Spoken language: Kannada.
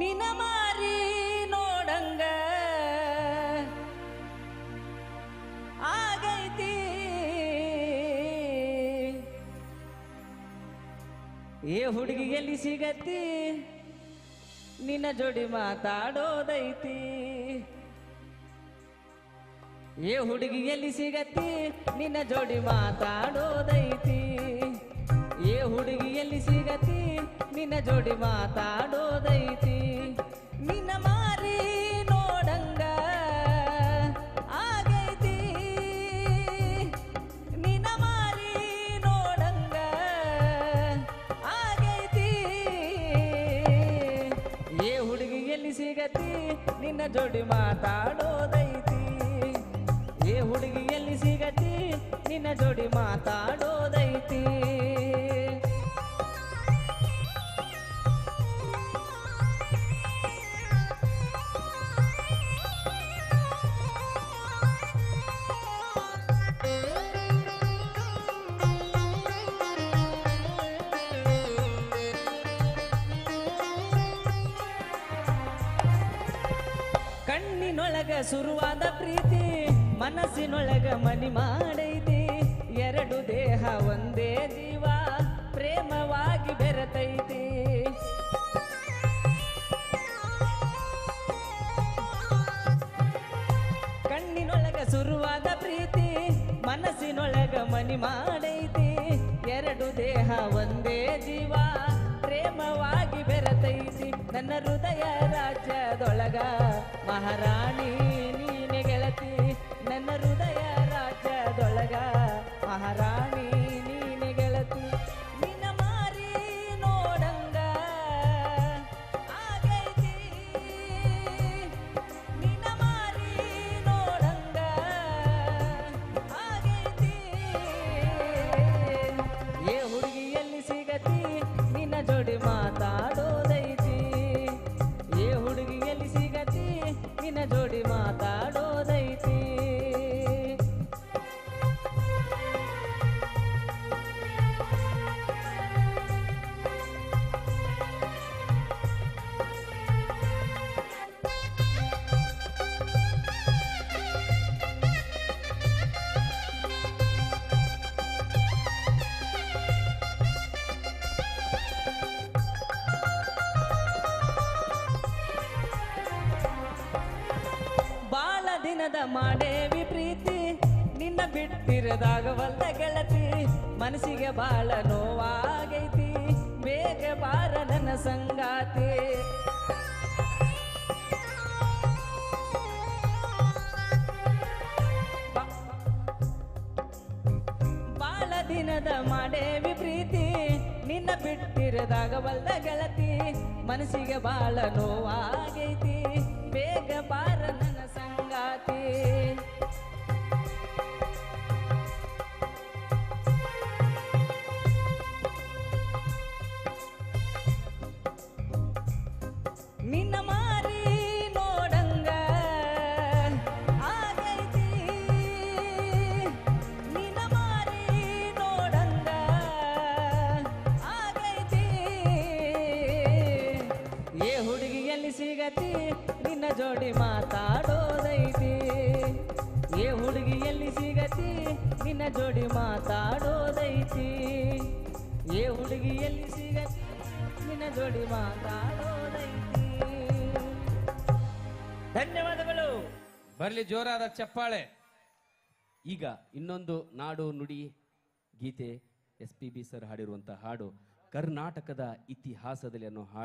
ನಿನ ಮಾರಿ ನೋಡಂಗ ಆಗೈತಿ ಏ ಹುಡುಗಿ ಎಲ್ಲಿ ಸಿಗತ್ತಿ ನಿನ್ನ ಜೋಡಿ ಮಾತಾಡೋದೈತಿ ಏ ಹುಡುಗಿ ಎಲ್ಲಿ ಸಿಗತ್ತಿ ನಿನ್ನ ಜೋಡಿ ಮಾತಾಡೋದೈತಿ ಏ ಹುಡುಗಿ ಎಲ್ಲಿ ಸಿಗತ್ತಿ ನಿನ್ನ ಜೋಡಿ ಮಾತಾಡೋದೈತಿ ನಿನ್ನ ಮಾರಿ ನೋಡಂಗ ಆಗೈತಿ ನಿನ್ನ ಮಾರಿ ನೋಡಂಗ ಆಗೈತಿ ಏ ಹುಡುಗಿ ಎಲ್ಲಿ ಸಿಗತ್ತಿ ನಿನ್ನ ಜೋಡಿ ಮಾತಾಡೋದೈತಿ ಏ ಹುಡುಗಿ ಎಲ್ಲಿ ಸಿಗತ್ತಿ ನಿನ್ನ ಜೋಡಿ ಮಾತಾಡೋದೈತಿ ಕಣ್ಣಿನೊಳಗ ಶುರುವಾದ ಪ್ರೀತಿ ಮನಸ್ಸಿನೊಳಗ ಮನಿ ಮಾಡೈತಿ ಎರಡು ದೇಹ ಒಂದೇ ಜೀವ ಪ್ರೇಮವಾಗಿ ಬೆರೆತೈತಿ ಕಣ್ಣಿನೊಳಗ ಶುರುವಾದ ಪ್ರೀತಿ ಮನಸ್ಸಿನೊಳಗ ಮನಿ ಮಾಡೈತಿ ಎರಡು ದೇಹ ಒಂದೇ ಜೀವ ಪ್ರೇಮವಾಗಿ ಬೆರೆತೈತಿ ನನ್ನ ಹೃದಯ ರಾಜ್ಯದೊಳಗ ಮಹಾರಾಣಿ ನೀನೆ ಗೆಳತಿ ನನ್ನ ಹೃದಯ ರಾಜ್ಯದೊಳಗ ಮಹಾರಾಣಿ ನೀನೆ ಗೆಳತಿ ನಿನ್ನ ಮಾರಿ ನೋಡಂಗ ಆಗೈತಿ ನಿನ್ನ ಮಾರಿ ನೋಡಂಗ ಆಗೈತಿ ಏ ಹುಡುಗಿ ಎಲ್ಲಿ ಸಿಗತಿ ನಿನ್ನ ಜೋಡಿ ಮಾತಾಡೋದೈತಿ ಏ ಹುಡುಗಿ ಎಲ್ಲಿ ಸಿಗತಿ ನಿನ್ನ ಜೋಡಿ ಮಾತಾಡೋದೈತಿ ದಿನದ ಮಾಡೇವಿ ಪ್ರೀತಿ ನಿನ್ನ ಬಿಟ್ಟಿರದಾಗವಲ್ಲ ಗೆಳತಿ ಮನಸ್ಸಿಗೆ ಬಾಳ ನೋವಾಗೈತಿ ಬೇಗ ಬಾರ ನನ್ನ ಸಂಗಾತಿ ಬಾಳ ದಿನದ ಮಾಡೇವಿ ಪ್ರೀತಿ ನಿನ್ನ ಬಿಟ್ಟಿರದಾಗವಲ್ಲ ಗೆಳತಿ ಮನಸ್ಸಿಗೆ ಬಾಳ ನೋವಾಗೈತಿ ಬೇಗ ಬಾರ ನನ್ನ ಸಂಗಾತಿ ನಿನ್ನ ಮಾರಿ ನೋಡಂಗ ಆಗೈತಿ ನಿನ್ನ ಮಾರಿ ನೋಡಂಗ ಆಗೈತಿ ಏ ಹುಡುಗಿ ಎಲ್ಲಿ ಸಿಗತಿ ನಿನ್ನ ಜೋಡಿ ಮಾತಾಡೋದೈತಿ ಏ ಹುಡುಗಿ ಎಲ್ಲಿ ಸಿಗತಿ ನಿನ್ನ ಜೋಡಿ ಮಾತಾಡೋದೈತಿ ಏ ಹುಡುಗಿ ಎಲ್ಲಿ ಸಿಗತಿ ನಿನ್ನ ಜೋಡಿ ಮಾತಾಡೋದೈತಿ ಧನ್ಯವಾದಗಳು ಬರ್ಲಿ ಜೋರಾದ ಚಪ್ಪಾಳೆ. ಈಗ ಇನ್ನೊಂದು ನಾಡು ನುಡಿ ಗೀತೆ SPB ಸರ್ ಹಾಡಿರುವಂತಹ ಹಾಡು ಕರ್ನಾಟಕದ ಇತಿಹಾಸದಲ್ಲಿ ಅನ್ನೋ ಹಾಡು